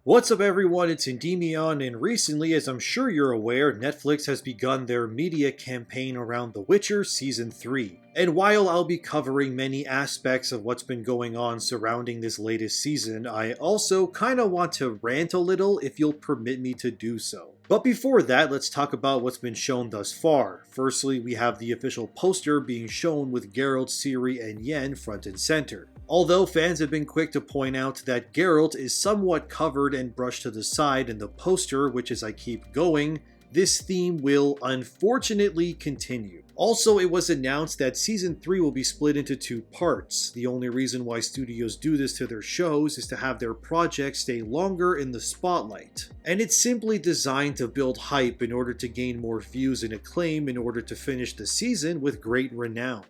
What's up everyone, it's Endymion, and recently, as I'm sure you're aware, Netflix has begun their media campaign around The Witcher Season 3. And while I'll be covering many aspects of what's been going on surrounding this latest season, I also kinda want to rant a little if you'll permit me to do so. But before that, let's talk about what's been shown thus far. Firstly, we have the official poster being shown with Geralt, Ciri, and Yen front and center. Although fans have been quick to point out that Geralt is somewhat covered and brushed to the side in the poster, which as I keep going, this theme will unfortunately continue. Also, it was announced that Season 3 will be split into 2 parts. The only reason why studios do this to their shows is to have their projects stay longer in the spotlight. And it's simply designed to build hype in order to gain more views and acclaim in order to finish the season with great renown.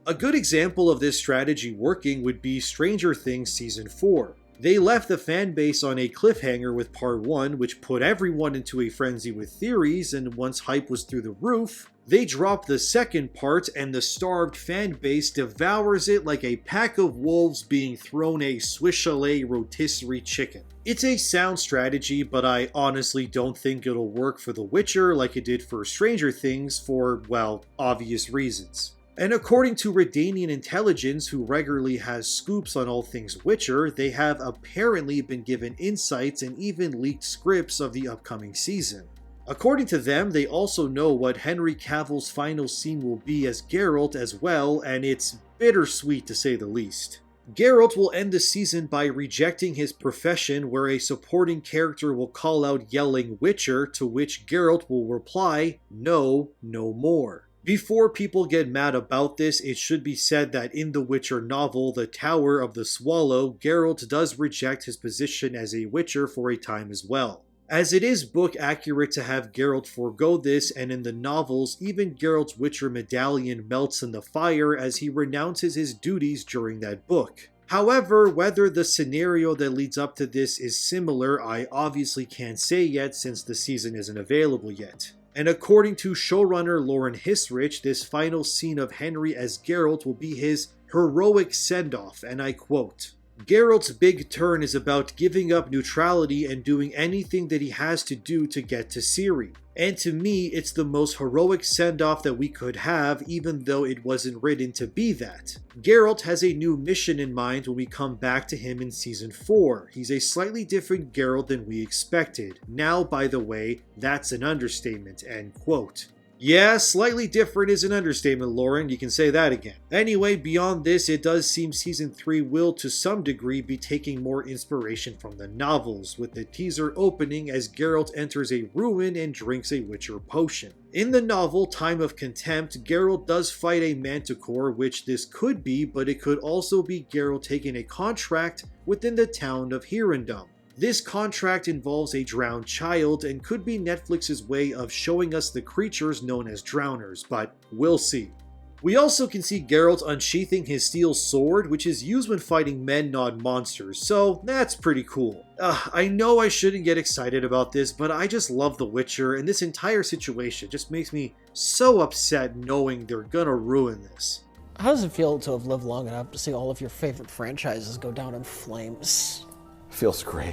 A good example of this strategy working would be Stranger Things Season 4. They left the fanbase on a cliffhanger with Part 1, which put everyone into a frenzy with theories, and once hype was through the roof, they dropped the second part and the starved fanbase devours it like a pack of wolves being thrown a Swiss chalet rotisserie chicken. It's a sound strategy, but I honestly don't think it'll work for The Witcher like it did for Stranger Things for, well, obvious reasons. And according to Redanian Intelligence, who regularly has scoops on all things Witcher, they have apparently been given insights and even leaked scripts of the upcoming season. According to them, they also know what Henry Cavill's final scene will be as Geralt as well, and it's bittersweet to say the least. Geralt will end the season by rejecting his profession, where a supporting character will call out yelling Witcher, to which Geralt will reply, "No, no more." Before people get mad about this, it should be said that in the Witcher novel, The Tower of the Swallow, Geralt does reject his position as a Witcher for a time as well. As it is book accurate to have Geralt forego this, and in the novels, even Geralt's Witcher medallion melts in the fire as he renounces his duties during that book. However, whether the scenario that leads up to this is similar, I obviously can't say yet since the season isn't available yet. And according to showrunner Lauren Hissrich, this final scene of Henry as Geralt will be his heroic send-off, and I quote, "Geralt's big turn is about giving up neutrality and doing anything that he has to do to get to Ciri. And to me, it's the most heroic send-off that we could have, even though it wasn't written to be that. Geralt has a new mission in mind when we come back to him in Season 4. He's a slightly different Geralt than we expected. Now, by the way, that's an understatement," end quote. Yeah, slightly different is an understatement, Lauren, you can say that again. Anyway, beyond this, it does seem Season 3 will to some degree be taking more inspiration from the novels, with the teaser opening as Geralt enters a ruin and drinks a Witcher potion. In the novel Time of Contempt, Geralt does fight a manticore, which this could be, but it could also be Geralt taking a contract within the town of Hirondum. This contract involves a drowned child and could be Netflix's way of showing us the creatures known as drowners, but we'll see. We also can see Geralt unsheathing his steel sword, which is used when fighting men, not monsters, so that's pretty cool. I know I shouldn't get excited about this, but I just love The Witcher, and this entire situation just makes me so upset knowing they're gonna ruin this. How does it feel to have lived long enough to see all of your favorite franchises go down in flames? Feels great.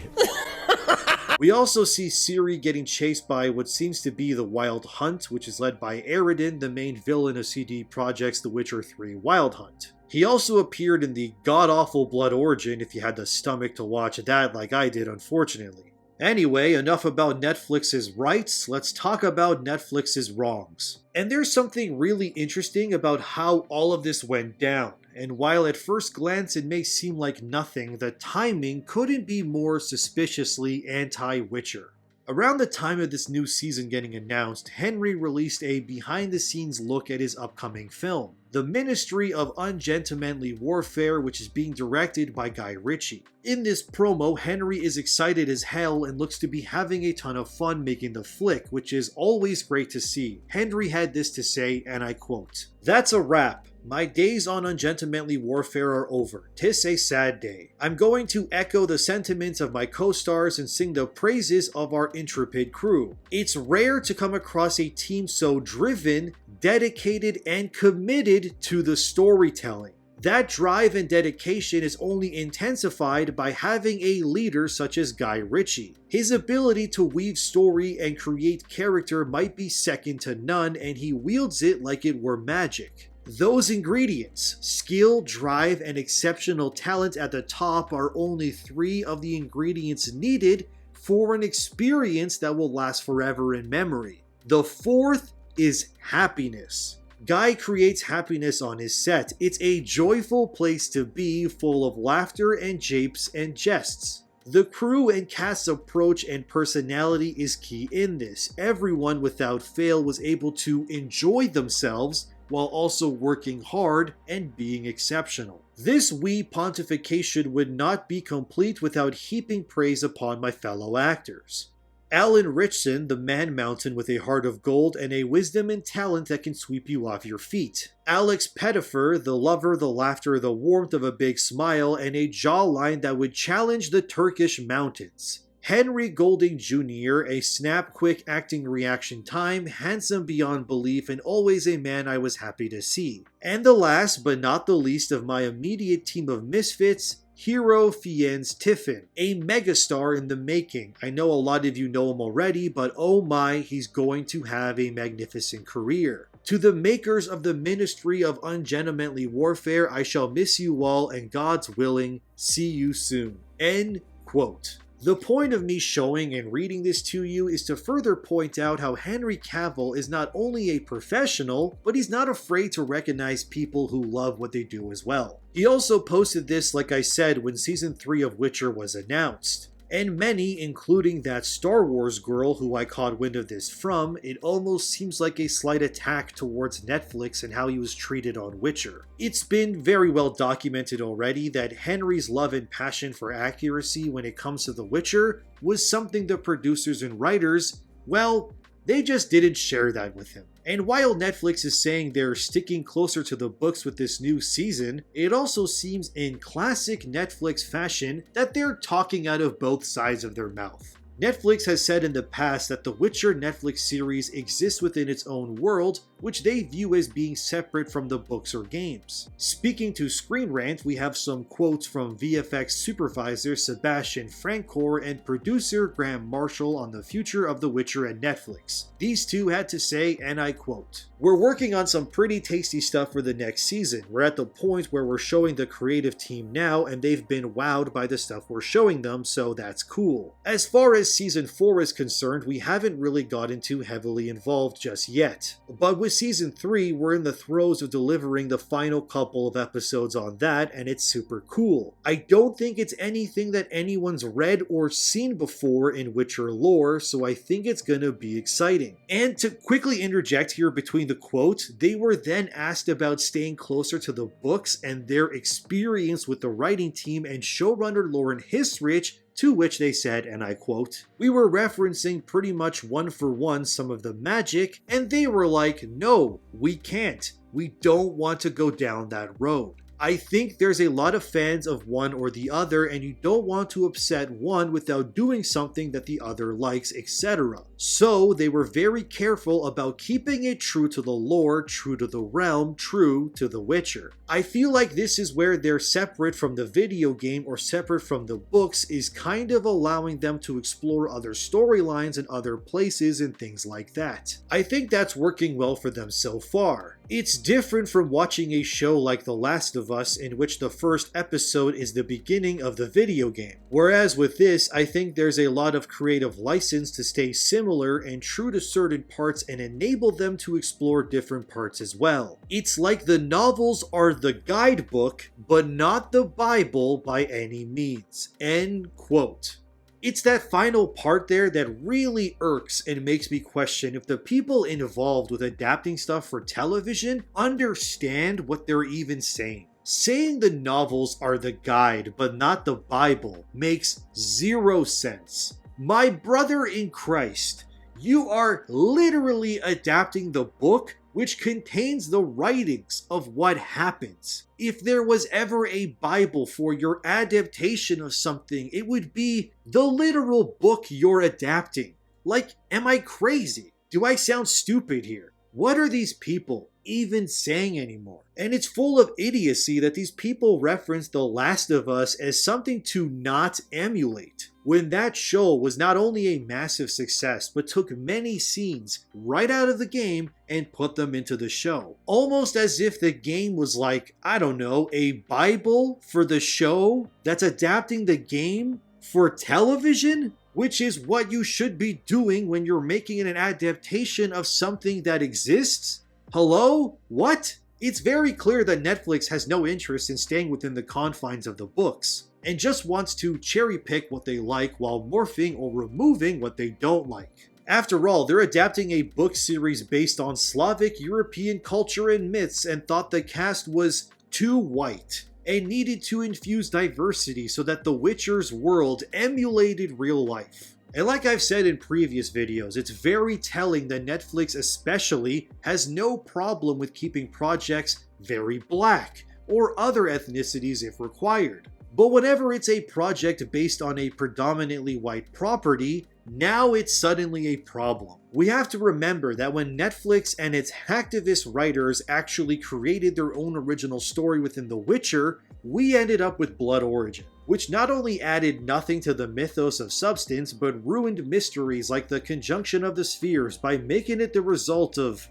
We also see Ciri getting chased by what seems to be the Wild Hunt, which is led by Aradin, the main villain of CD Projekt's The Witcher 3 Wild Hunt. He also appeared in the god-awful Blood Origin if you had the stomach to watch that like I did, unfortunately. Anyway, enough about Netflix's rights, let's talk about Netflix's wrongs. And there's something really interesting about how all of this went down. And while at first glance it may seem like nothing, the timing couldn't be more suspiciously anti-Witcher. Around the time of this new season getting announced, Henry released a behind-the-scenes look at his upcoming film, The Ministry of Ungentlemanly Warfare, which is being directed by Guy Ritchie. In this promo, Henry is excited as hell and looks to be having a ton of fun making the flick, which is always great to see. Henry had this to say, and I quote, "That's a wrap. My days on ungentlemanly warfare are over. 'Tis a sad day. I'm going to echo the sentiments of my co-stars and sing the praises of our intrepid crew. It's rare to come across a team so driven, dedicated, and committed to the storytelling. That drive and dedication is only intensified by having a leader such as Guy Ritchie. His ability to weave story and create character might be second to none, and he wields it like it were magic. Those ingredients, skill, drive, and exceptional talent at the top, are only 3 of the ingredients needed for an experience that will last forever in memory. The 4th is happiness. Guy creates happiness on his set. It's a joyful place to be, full of laughter and japes and jests. The crew and cast's approach and personality is key in this. Everyone without fail was able to enjoy themselves while also working hard and being exceptional. This wee pontification would not be complete without heaping praise upon my fellow actors. Alan Ritchson, the man mountain with a heart of gold and a wisdom and talent that can sweep you off your feet. Alex Pettifer, the lover, the laughter, the warmth of a big smile, and a jawline that would challenge the Turkish mountains. Henry Golding Jr., a snap-quick acting reaction time, handsome beyond belief, and always a man I was happy to see. And the last but not the least of my immediate team of misfits, Hero Fiennes Tiffin, a megastar in the making. I know a lot of you know him already, but oh my, he's going to have a magnificent career. To the makers of the Ministry of Ungentlemanly Warfare, I shall miss you all, and God's willing, see you soon. End quote. The point of me showing and reading this to you is to further point out how Henry Cavill is not only a professional, but he's not afraid to recognize people who love what they do as well. He also posted this, like I said, when Season 3 of Witcher was announced. And many, including that Star Wars girl who I caught wind of this from, it almost seems like a slight attack towards Netflix and how he was treated on Witcher. It's been very well documented already that Henry's love and passion for accuracy when it comes to The Witcher was something the producers and writers, well, they just didn't share that with him. And while Netflix is saying they're sticking closer to the books with this new season, it also seems in classic Netflix fashion that they're talking out of both sides of their mouth. Netflix has said in the past that the Witcher Netflix series exists within its own world, which they view as being separate from the books or games. Speaking to Screen Rant, we have some quotes from VFX supervisor Sebastian Francor and producer Graham Marshall on the future of The Witcher and Netflix. These two had to say, and I quote, "We're working on some pretty tasty stuff for the next season. We're at the point where we're showing the creative team now, and they've been wowed by the stuff we're showing them, so that's cool. As far as Season 4 is concerned, we haven't really gotten too heavily involved just yet. But with Season 3, we're in the throes of delivering the final couple of episodes on that, and it's super cool. I don't think it's anything that anyone's read or seen before in Witcher lore, so I think it's gonna be exciting." And to quickly interject here between the quote, they were then asked about staying closer to the books and their experience with the writing team and showrunner Lauren Hissrich, to which they said, and I quote, "We were referencing pretty much one for one some of the magic, and they were like, no, we can't. We don't want to go down that road. I think there's a lot of fans of one or the other, and you don't want to upset one without doing something that the other likes, etc. So they were very careful about keeping it true to the lore, true to the realm, true to The Witcher. I feel like this is where they're separate from the video game or separate from the books, is kind of allowing them to explore other storylines and other places and things like that. I think that's working well for them so far. It's different from watching a show like The Last of Us, in which the first episode is the beginning of the video game. Whereas with this, I think there's a lot of creative license to stay similar and true to certain parts and enable them to explore different parts as well. It's like the novels are the guidebook, but not the Bible by any means." End quote. It's that final part there that really irks and makes me question if the people involved with adapting stuff for television understand what they're even saying. Saying the novels are the guide but not the Bible makes zero sense. My brother in Christ, you are literally adapting the book which contains the writings of what happens. If there was ever a Bible for your adaptation of something, it would be the literal book you're adapting. Like, am I crazy? Do I sound stupid here? What are these people? even saying anymore. And it's full of idiocy that these people reference The Last of Us as something to not emulate, when that show was not only a massive success, but took many scenes right out of the game and put them into the show. Almost as if the game was like, I don't know, a Bible for the show that's adapting the game for television? Which is what you should be doing when you're making an adaptation of something that exists? Hello? What? It's very clear that Netflix has no interest in staying within the confines of the books, and just wants to cherry pick what they like while morphing or removing what they don't like. After all, they're adapting a book series based on Slavic European culture and myths and thought the cast was too white and needed to infuse diversity so that The Witcher's world emulated real life. And like I've said in previous videos, it's very telling that Netflix especially has no problem with keeping projects very black, or other ethnicities if required. But whenever it's a project based on a predominantly white property, now it's suddenly a problem. We have to remember that when Netflix and its hacktivist writers actually created their own original story within The Witcher, we ended up with Blood Origin, which not only added nothing to the mythos of substance, but ruined mysteries like the conjunction of the spheres by making it the result of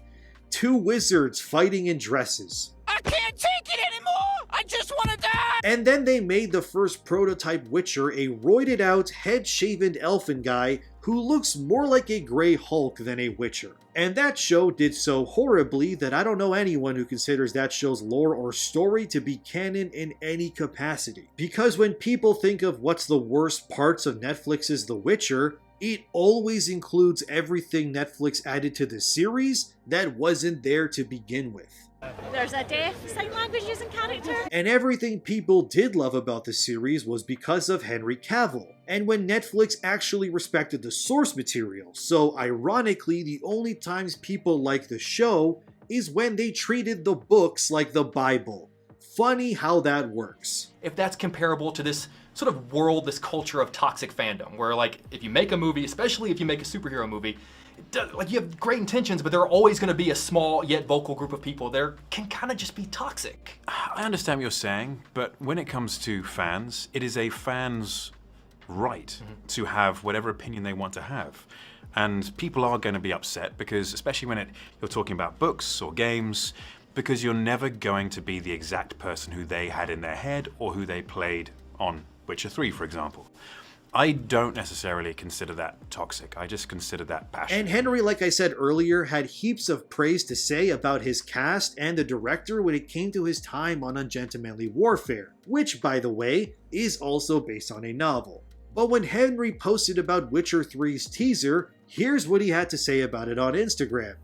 two wizards fighting in dresses. I can't take it anymore! I just want to die! And then they made the first prototype Witcher a roided out, head-shaven elfin guy who looks more like a Grey Hulk than a Witcher. And that show did so horribly that I don't know anyone who considers that show's lore or story to be canon in any capacity. Because when people think of what's the worst parts of Netflix's The Witcher, it always includes everything Netflix added to the series that wasn't there to begin with. There's a deaf sign language using character. And everything people did love about the series was because of Henry Cavill, and when Netflix actually respected the source material. So ironically, the only times people like the show is when they treated the books like the Bible. Funny how that works. If that's comparable to this sort of world, this culture of toxic fandom, where like if you make a movie, especially if you make a superhero movie, like you have great intentions, but there are always going to be a small yet vocal group of people there can kind of just be toxic. I understand what you're saying, but when it comes to fans, it is a fan's right to have whatever opinion they want to have. And people are going to be upset because, especially when you're talking about books or games, because you're never going to be the exact person who they had in their head or who they played on Witcher 3, for example. I don't necessarily consider that toxic. I just consider that passionate. And Henry, like I said earlier, had heaps of praise to say about his cast and the director when it came to his time on Ungentlemanly Warfare, which, by the way, is also based on a novel. But when Henry posted about Witcher 3's teaser, here's what he had to say about it on Instagram.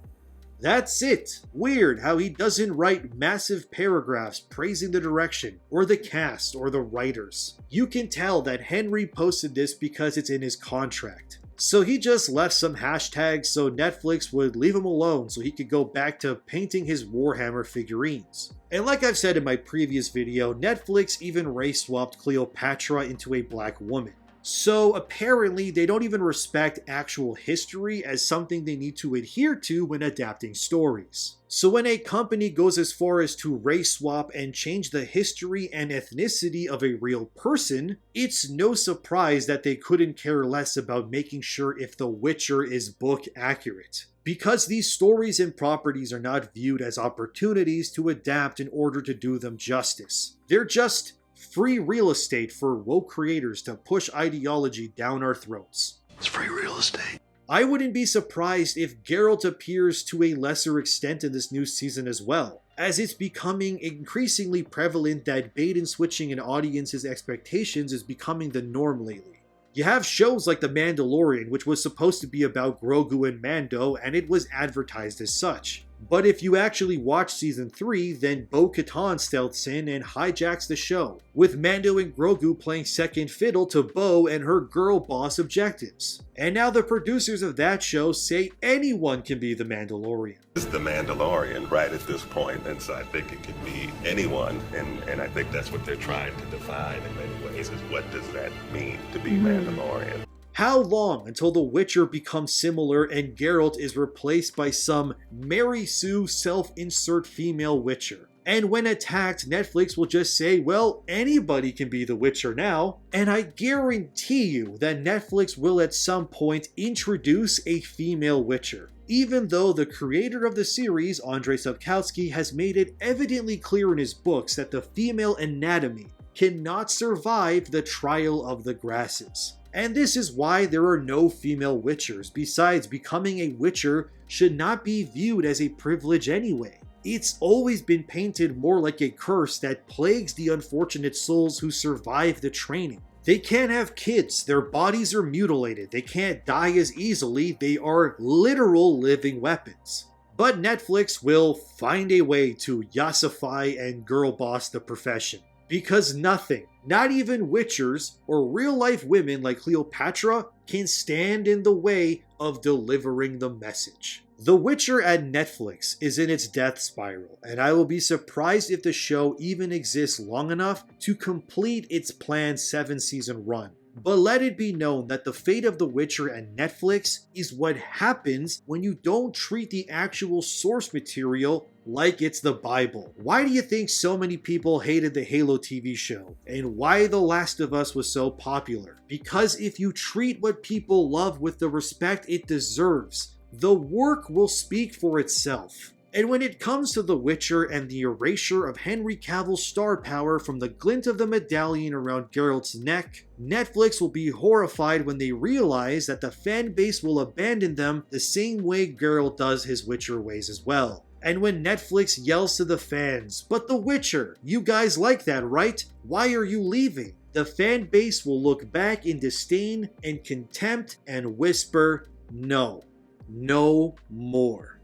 That's it. Weird how he doesn't write massive paragraphs praising the direction, or the cast, or the writers. You can tell that Henry posted this because it's in his contract. So he just left some hashtags so Netflix would leave him alone so he could go back to painting his Warhammer figurines. And like I've said in my previous video, Netflix even race swapped Cleopatra into a black woman. So apparently they don't even respect actual history as something they need to adhere to when adapting stories. So when a company goes as far as to race swap and change the history and ethnicity of a real person, it's no surprise that they couldn't care less about making sure if The Witcher is book accurate. Because these stories and properties are not viewed as opportunities to adapt in order to do them justice. They're just free real estate for woke creators to push ideology down our throats. It's free real estate. I wouldn't be surprised if Geralt appears to a lesser extent in this new season as well, as it's becoming increasingly prevalent that bait and switching an audience's expectations is becoming the norm lately. You have shows like The Mandalorian, which was supposed to be about Grogu and Mando, and it was advertised as such. But if you actually watch Season 3, then Bo-Katan stealths in and hijacks the show, with Mando and Grogu playing second fiddle to Bo and her girl boss objectives. And now the producers of that show say anyone can be the Mandalorian. It's the Mandalorian right at this point, and so I think it could be anyone, and I think that's what they're trying to define in many ways, is what does that mean to be Mandalorian? How long until The Witcher becomes similar and Geralt is replaced by some Mary Sue self-insert female Witcher? And when attacked, Netflix will just say, well, anybody can be the Witcher now. And I guarantee you that Netflix will at some point introduce a female Witcher. Even though the creator of the series, Andrzej Sapkowski, has made it evidently clear in his books that the female anatomy cannot survive the trial of the grasses. And this is why there are no female Witchers. Besides, becoming a Witcher should not be viewed as a privilege anyway. It's always been painted more like a curse that plagues the unfortunate souls who survive the training. They can't have kids, their bodies are mutilated, they can't die as easily, they are literal living weapons. But Netflix will find a way to yassify and girl boss the profession. Because nothing, not even Witchers or real-life women like Cleopatra, can stand in the way of delivering the message. The Witcher at Netflix is in its death spiral, and I will be surprised if the show even exists long enough to complete its planned 7-season run. But let it be known that the fate of The Witcher and Netflix is what happens when you don't treat the actual source material like it's the Bible. Why do you think so many people hated the Halo TV show? And why The Last of Us was so popular? Because if you treat what people love with the respect it deserves, the work will speak for itself. And when it comes to The Witcher and the erasure of Henry Cavill's star power from the glint of the medallion around Geralt's neck, Netflix will be horrified when they realize that the fan base will abandon them the same way Geralt does his Witcher ways as well. And when Netflix yells to the fans, "But The Witcher, you guys like that, right? Why are you leaving?" the fan base will look back in disdain and contempt and whisper, "No. No more."